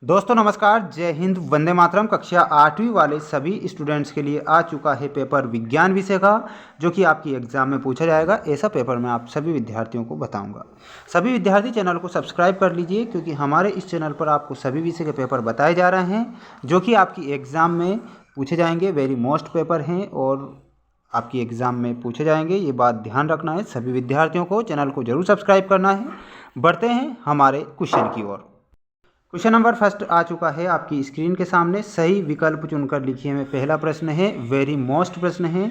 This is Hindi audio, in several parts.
दोस्तों नमस्कार, जय हिंद, वंदे मातरम। कक्षा 8वीं वाले सभी स्टूडेंट्स के लिए आ चुका है पेपर विज्ञान विषय का, जो कि आपकी एग्जाम में पूछा जाएगा। ऐसा पेपर मैं आप सभी विद्यार्थियों को बताऊंगा। सभी विद्यार्थी चैनल को सब्सक्राइब कर लीजिए, क्योंकि हमारे इस चैनल पर आपको सभी विषय के पेपर बताए जा रहे हैं, जो कि आपकी एग्ज़ाम में पूछे जाएंगे। वेरी मोस्ट पेपर हैं और आपकी एग्ज़ाम में पूछे जाएंगे, ये बात ध्यान रखना है। सभी विद्यार्थियों को चैनल को जरूर सब्सक्राइब करना है। बढ़ते हैं हमारे क्वेश्चन की ओर। क्वेश्चन नंबर फर्स्ट आ चुका है आपकी स्क्रीन के सामने। सही विकल्प चुनकर लिखिए में पहला प्रश्न है, वेरी मोस्ट प्रश्न है।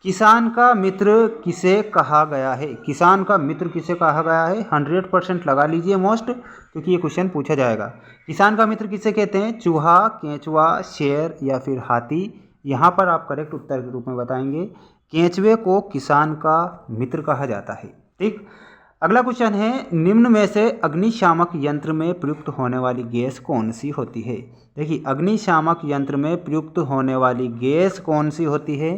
किसान का मित्र किसे कहा गया है? किसान का मित्र किसे कहा गया है? 100% लगा लीजिए मोस्ट, क्योंकि ये क्वेश्चन पूछा जाएगा। किसान का मित्र किसे कहते हैं? चूहा, केंचुआ, शेर या फिर हाथी? यहाँ पर आप करेक्ट उत्तर के रूप में बताएंगे केंचुए को किसान का मित्र कहा जाता है। ठीक। अगला क्वेश्चन है, निम्न में से अग्निशामक यंत्र में प्रयुक्त होने वाली गैस कौन सी होती है? देखिए, अग्निशामक यंत्र में प्रयुक्त होने वाली गैस कौन सी होती है?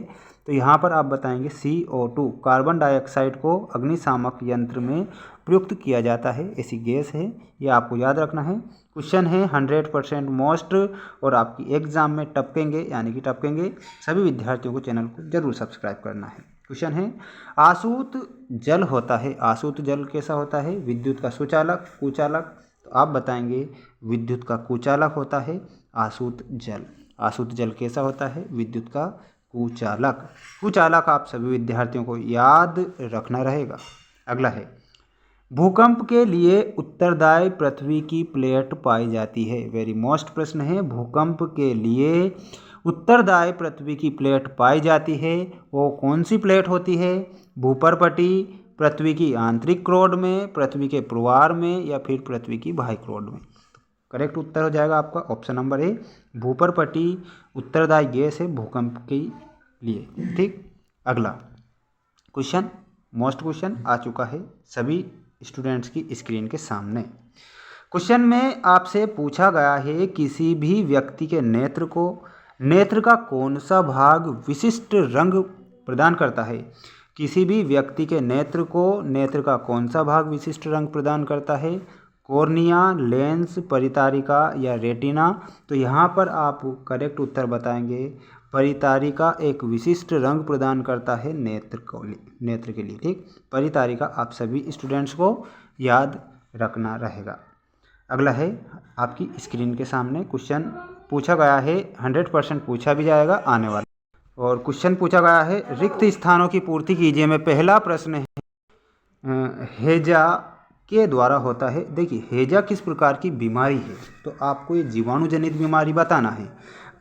तो यहाँ पर आप बताएंगे CO2, कार्बन डाइऑक्साइड को अग्निशामक यंत्र में प्रयुक्त किया जाता है, ऐसी गैस है। ये आपको याद रखना है। क्वेश्चन है 100% मोस्ट और आपकी एग्जाम में टपकेंगे, यानी कि टपकेंगे। सभी विद्यार्थियों को चैनल को जरूर सब्सक्राइब करना है। क्वेश्चन है, आसूत जल होता है। आसूत जल कैसा होता है? विद्युत का सुचालक, कुचालक? तो आप बताएंगे विद्युत का कुचालक होता है आसूत जल। आसूत जल कैसा होता है? विद्युत का कुचालक। कुचालक आप सभी विद्यार्थियों को याद रखना रहेगा। अगला है, भूकंप के लिए उत्तरदायी पृथ्वी की प्लेट पाई जाती है। वेरी मोस्ट प्रश्न है। भूकंप के लिए उत्तरदायी पृथ्वी की प्लेट पाई जाती है, वो कौन सी प्लेट होती है? भूपर्पटी, पृथ्वी की आंतरिक क्रोड में, पृथ्वी के पूर्वार्ध में या फिर पृथ्वी की बाह्य क्रोड में? करेक्ट उत्तर हो जाएगा आपका ऑप्शन नंबर ए, भूपर्पटी उत्तरदायी गैस है भूकंप के लिए। ठीक। अगला क्वेश्चन, मोस्ट क्वेश्चन आ चुका है सभी स्टूडेंट्स की स्क्रीन के सामने। क्वेश्चन में आपसे पूछा गया है, किसी भी व्यक्ति के नेत्र का कौन सा भाग विशिष्ट रंग प्रदान करता है? किसी भी व्यक्ति के नेत्र का कौन सा भाग विशिष्ट रंग प्रदान करता है? कॉर्निया, लेंस, परितारिका या रेटिना? तो यहाँ पर आप करेक्ट उत्तर बताएंगे परितारिका एक विशिष्ट रंग प्रदान करता है नेत्र के लिए। ठीक। परितारिका आप सभी स्टूडेंट्स को याद रखना रहेगा। अगला है आपकी स्क्रीन के सामने, क्वेश्चन पूछा गया है, 100% पूछा भी जाएगा आने वाला। और क्वेश्चन पूछा गया है, रिक्त स्थानों की पूर्ति कीजिए में पहला प्रश्न है, हैजा के द्वारा होता है। देखिए, हैजा किस प्रकार की बीमारी है? तो आपको ये जीवाणु जनित बीमारी बताना है।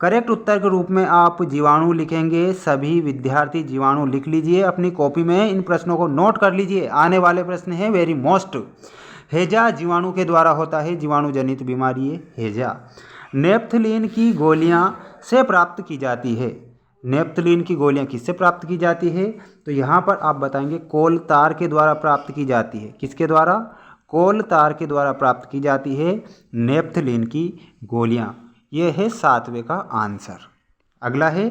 करेक्ट उत्तर के रूप में आप जीवाणु लिखेंगे। सभी विद्यार्थी जीवाणु लिख लीजिए अपनी कॉपी में, इन प्रश्नों को नोट कर लीजिए। आने वाले प्रश्न है वेरी मोस्ट। हैजा जीवाणु के द्वारा होता है, जीवाणु जनित बीमारी है हैजा। नेप्थलीन की गोलियां से प्राप्त की जाती है। नेप्थलीन की गोलियां किससे प्राप्त की जाती है? तो यहाँ पर आप बताएंगे कोल तार के द्वारा प्राप्त की जाती है। किसके द्वारा? कोल तार के द्वारा प्राप्त की जाती है नेप्थलीन की गोलियां। ये है 7वें का आंसर। अगला है,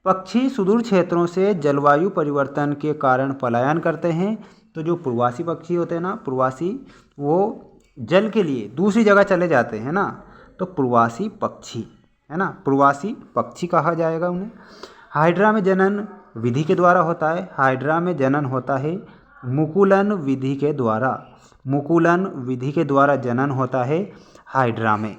पक्षी सुदूर क्षेत्रों से जलवायु परिवर्तन के कारण पलायन करते हैं। तो जो प्रवासी पक्षी होते हैं ना, प्रवासी, वो जल के लिए दूसरी जगह चले जाते हैं ना, तो प्रवासी पक्षी है ना, प्रवासी पक्षी कहा जाएगा उन्हें। हाइड्रा में जनन विधि के द्वारा होता है। हाइड्रा में जनन होता है मुकुलन विधि के द्वारा। मुकुलन विधि के द्वारा जनन होता है हाइड्रा में।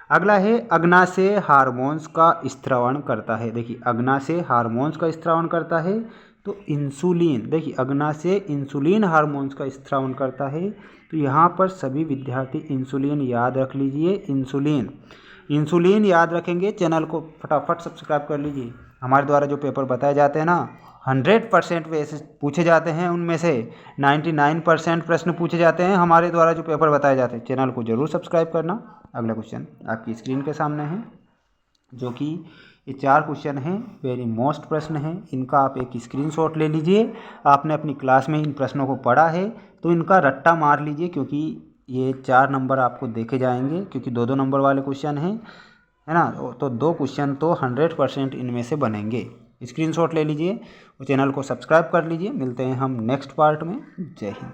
अगला है, अग्नाशय हार्मोन्स का स्रावण करता है। देखिए, अग्नाशय हार्मोन्स का स्रावण करता है तो इंसुलिन। देखिए, अग्नाशय इंसुलिन हार्मोन्स का स्रावण करता है। तो यहाँ पर सभी विद्यार्थी इंसुलिन याद रख लीजिए। इंसुलिन याद रखेंगे। चैनल को फटाफट सब्सक्राइब कर लीजिए। हमारे द्वारा जो पेपर बताए जाते हैं ना, 100% वैसे पूछे जाते हैं, उनमें से 99% प्रश्न पूछे जाते हैं हमारे द्वारा जो पेपर बताए जाते हैं। चैनल को जरूर सब्सक्राइब करना। अगला क्वेश्चन आपकी स्क्रीन के सामने है, जो कि ये 4 क्वेश्चन हैं, वेरी मोस्ट प्रश्न हैं। इनका आप एक स्क्रीनशॉट ले लीजिए। आपने अपनी क्लास में इन प्रश्नों को पढ़ा है तो इनका रट्टा मार लीजिए, क्योंकि ये 4 नंबर आपको देखे जाएंगे, क्योंकि 2-2 नंबर वाले क्वेश्चन हैं, है ना। तो 2 क्वेश्चन तो 100% इनमें से बनेंगे। स्क्रीनशॉट ले लीजिए और चैनल को सब्सक्राइब कर लीजिए। मिलते हैं हम नेक्स्ट पार्ट में। जय हिंद।